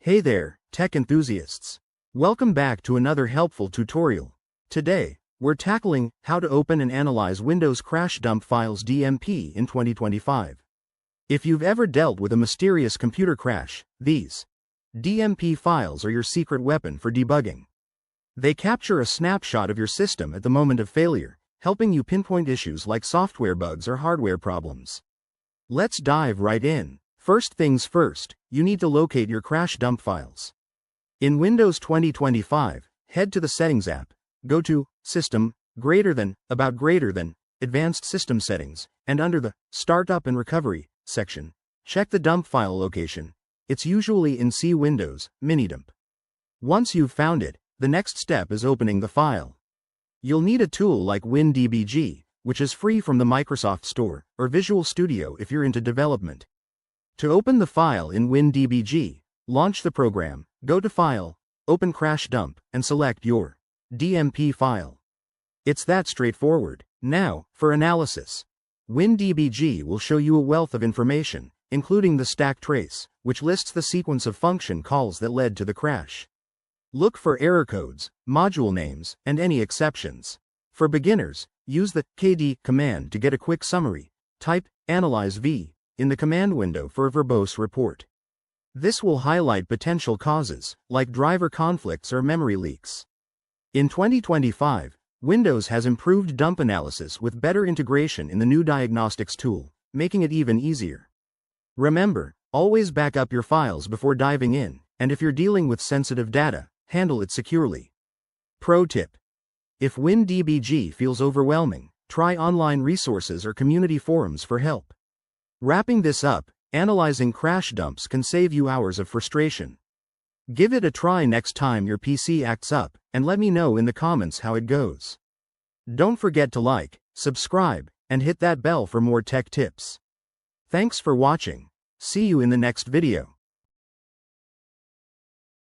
Hey there, tech enthusiasts. Welcome back to another helpful tutorial. Today, we're tackling how to open and analyze Windows Crash Dump Files DMP in 2025. If you've ever dealt with a mysterious computer crash, these DMP files are your secret weapon for debugging. They capture a snapshot of your system at the moment of failure, helping you pinpoint issues like software bugs or hardware problems. Let's dive right in. First things first, you need to locate your crash dump files. In Windows 2025, head to the Settings app, go to System, About Greater Than, Advanced System Settings, and under the Startup and Recovery section, check the dump file location. It's usually in C Windows, Minidump. Once you've found it, the next step is opening the file. You'll need a tool like WinDbg, which is free from the Microsoft Store, or Visual Studio if you're into development. To open the file in WinDbg, launch the program, go to File, open Crash Dump, and select your DMP file. It's that straightforward. Now, for analysis. WinDbg will show you a wealth of information, including the stack trace, which lists the sequence of function calls that led to the crash. Look for error codes, module names, and any exceptions. For beginners, use the kd command to get a quick summary. Type analyze v in the command window for a verbose report. This will highlight potential causes, like driver conflicts or memory leaks. In 2025, Windows has improved dump analysis with better integration in the new diagnostics tool, making it even easier. Remember, always back up your files before diving in, and if you're dealing with sensitive data, handle it securely. Pro tip: if WinDbg feels overwhelming, try online resources or community forums for help. Wrapping this up, analyzing crash dumps can save you hours of frustration. Give it a try next time your PC acts up, and let me know in the comments how it goes. Don't forget to like, subscribe, and hit that bell for more tech tips. Thanks for watching. See you in the next video.